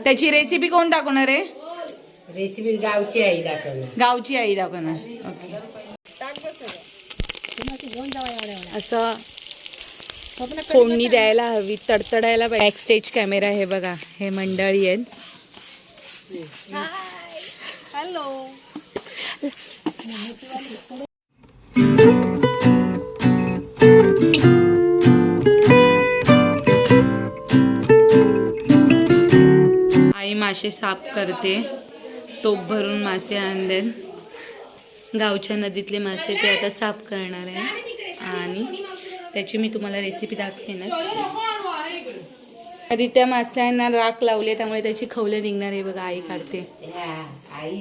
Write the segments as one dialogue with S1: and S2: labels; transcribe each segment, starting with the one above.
S1: त्याची रेसिपी कोण दाखवणार आहे?
S2: रेसिपी गावची आई दाखवणार.
S1: गावची आई दाखवणार. ओके. असं फोडणी द्यायला हवी, तडतडायला पाहिजे. बॅक स्टेज कॅमेरा हे बघा, हे मंडळी आहेत.
S3: हॅलो.
S1: आई मासे साफ करते, टोप भरून मासे आणले. गावच्या नदीतले मासे ते आता साफ करणार आहे आणि त्याची मी तुम्हाला रेसिपी दाखवेनच. आधी त्या मास्यांना राख लावली त्यामुळे त्याची खवले निघणार आहे बघा. आई काढते.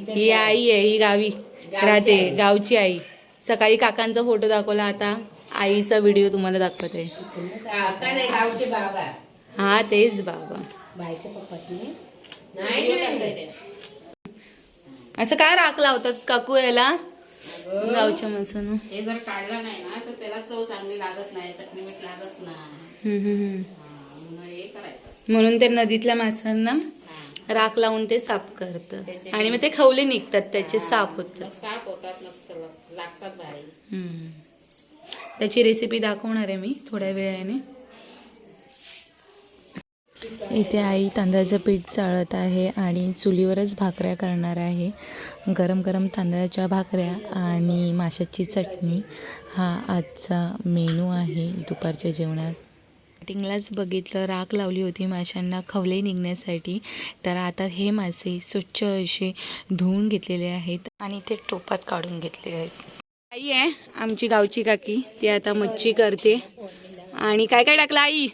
S1: ही आई आहे, ही गावी राहते, गावची आई. सकाळी काकांचा फोटो दाखवला, आता आईचा व्हिडिओ तुम्हाला दाखवते.
S2: गावचे बाबा.
S1: हा तेच बाबा.
S2: बाईच्या पप्पाची
S1: असं काय राख लावतात काकू याला गावच्या माणसानं?
S2: हे जर काढलं नाही ना तर त्याला चव चांगली लागत नाही, चटणी मीठ लागत नाही. हे करायचं.
S1: म्हणून ते नदीतल्या माणसांना राख लावून ते साफ करतात आणि मग ते खवले निघतात, त्याचे साफ होतात.
S2: साफ होतात, मस्त लागतात भारी.
S1: त्याची रेसिपी दाखवणार आहे मी थोड्या वेळाने.
S4: इथे आई तांदळाचं पीठ चाळत आहे आणि चुलीवरच भाकऱ्या करणार आहे. गरम गरम तांदळाच्या भाकऱ्या आणि माशाची चटणी हा आजचा मेनू आहे दुपारच्या जेवणात. स्टार्टिंगलाच बघितलं, राख लावली होती माशांना खवले निघण्यासाठी. तर आता हे मासे स्वच्छ असे धुवून घेतलेले आहेत आणि ते टोपात काढून घेतले आहेत.
S1: आई आहे आमची गावची काकी, ती आता मच्छी करते. आणि काय काय टाकलं आई?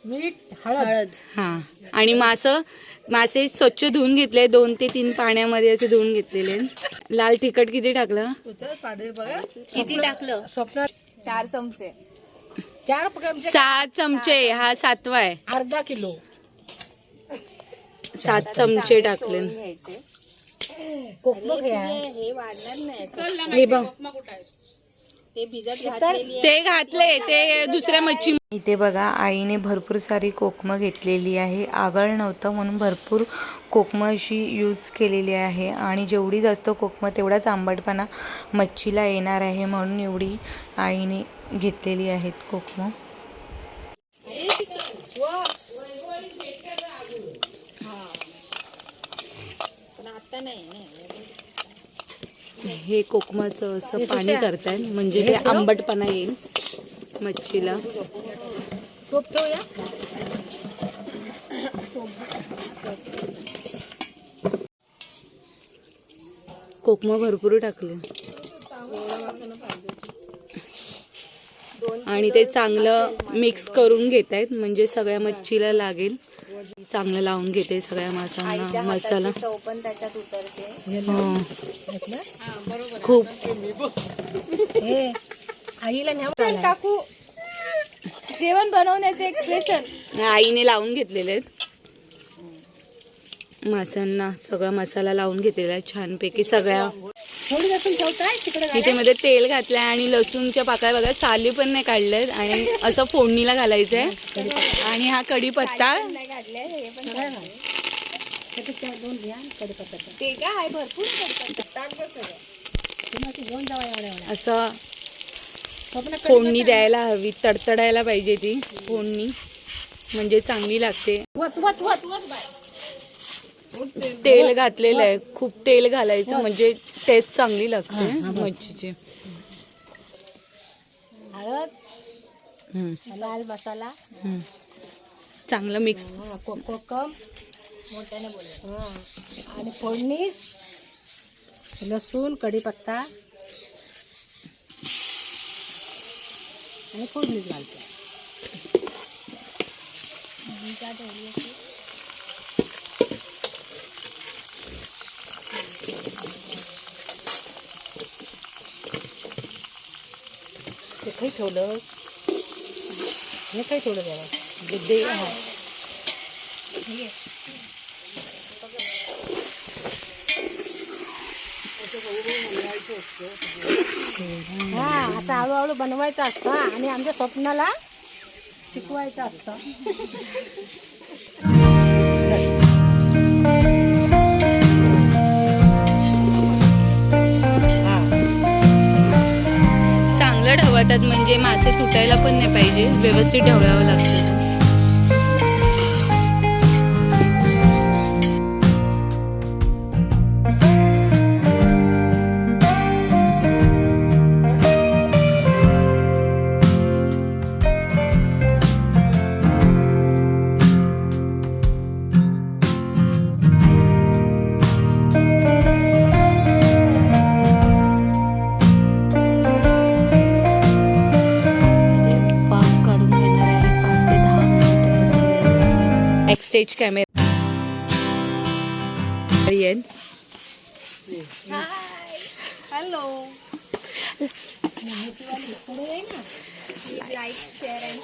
S2: मीठ, हळद.
S1: हां. आणि मासे स्वच्छ धुवून घेतले, 2 ते 3 पाण्यामध्ये असे धुवून घेतलेले. लाल तिखट किती टाकलं?
S3: किती टाकलं? 4 चमचे.
S1: 7 चमचे. हा 7वा आहे.
S2: अर्धा किलो.
S1: 7 चमचे टाकले.
S3: हे वाढणार नाही.
S1: हे बघ,
S3: ते भिजत घातलेली आहे.
S1: ते घातले, ते दुसऱ्या मच्छी.
S4: इथे बघा आईने भरपूर सारी कोकमं घेतलेली आहे. आगळ नव्हतं म्हणून भरपूर कोकमं अशी यूज केलेली आहे आणि जेवढी जास्त कोकमं तेवढाच आंबटपणा मच्छीला येणार आहे, म्हणून एवढी आईने घेतलेली आहेत कोकमं.
S3: पण आता नाही.
S1: हे कोकमाचं असं पाणी करतायत म्हणजे ते आंबटपणा येईल मच्छीला. कोकमा भरपूर टाकले आणि ते चांगलं मिक्स करून घेत आहेत म्हणजे सगळ्या मच्छीला लागेल. चांगलं लावून घेते सगळ्या माशांना मसाला.
S3: चव पण त्याच्यात उतरते.
S1: खूप
S3: आईला काकू जेवण बनवण्याचे एक्सप्रेशन
S1: आईने लावून घेतलेले आहेत माशांना. सगळा मसाला लावून घेतलेला आहे छानपैकी सगळ्या. इथे मध्ये तेल घातलंय आणि लसूणच्या पाकळ्या बघा, साली पण नाही काढल्यात आणि असं फोडणीला घालायचंय. आणि हा कढीपत्ता
S3: ते काय आहे भरपूर
S1: असं फोडणी द्यायला हवी, तडतडायला पाहिजे ती फोडणी म्हणजे चांगली लागते. तेल घातलेलं आहे, खूप तेल घालायचं म्हणजे टेस्ट चांगली लागते मच्छीची.
S2: लाल मसाला,
S1: चांगलं मिक्स.
S2: कोकम आणि फोडणी, लसूण, कढीपत्ता आणि फोडणीच घालतो. ते काही ठेवलं, हे काही ठेवलं जरा दे. हा, असं हळूहळू बनवायचं असतं आणि आमच्या स्वप्नाला शिकवायचं असतं.
S1: चांगलं ढवळतात म्हणजे मासे तुटायला पण नाही पाहिजे, व्यवस्थित ढवळावं लागतं.
S4: इथे वाफ काढून घेणार आहे 5 ते 10 मिनिटं असं वेळ लागणार आहे.
S1: Backstage camera
S3: hello. Like share and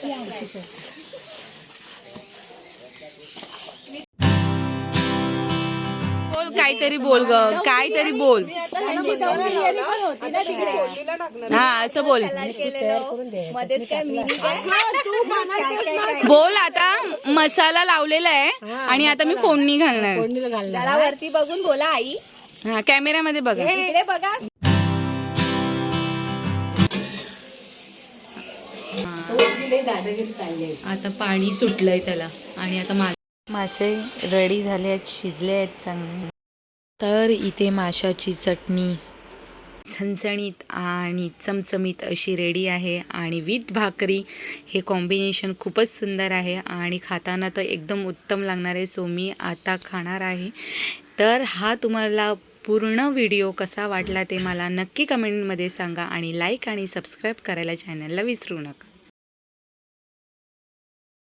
S1: बोल, काहीतरी बोल ग, काहीतरी बोल.
S3: होती ना तिकडे.
S1: हा असं बोल.
S3: मध्येच काय मिनी काय
S1: बोल आता. मसाला लावलेला आहे आणि आता मी फोडणी घालणार.
S3: जरा वरती बघून बोला आई.
S1: हा कॅमेऱ्यामध्ये बघा.
S3: इकडे बघा.
S1: आता पाणी सुटलंय त्याला आणि आता
S4: मासे रेडी झाले आहेत, शिजले आहेत चांगले. तर इथे माशाची चटणी झणझणीत आणि चमचमीत अशी रेडी आहे आणि विथ भाकरी. हे कॉम्बिनेशन खूपच सुंदर आहे आणि खाताना तर एकदम उत्तम लागणार आहे. सो मी आता खाणार आहे. तर हा तुम्हाला पूर्ण व्हिडिओ कसा वाटला ते मला नक्की कमेंटमध्ये सांगा आणि लाईक आणि सबस्क्राईब करायला चॅनलला विसरू नका.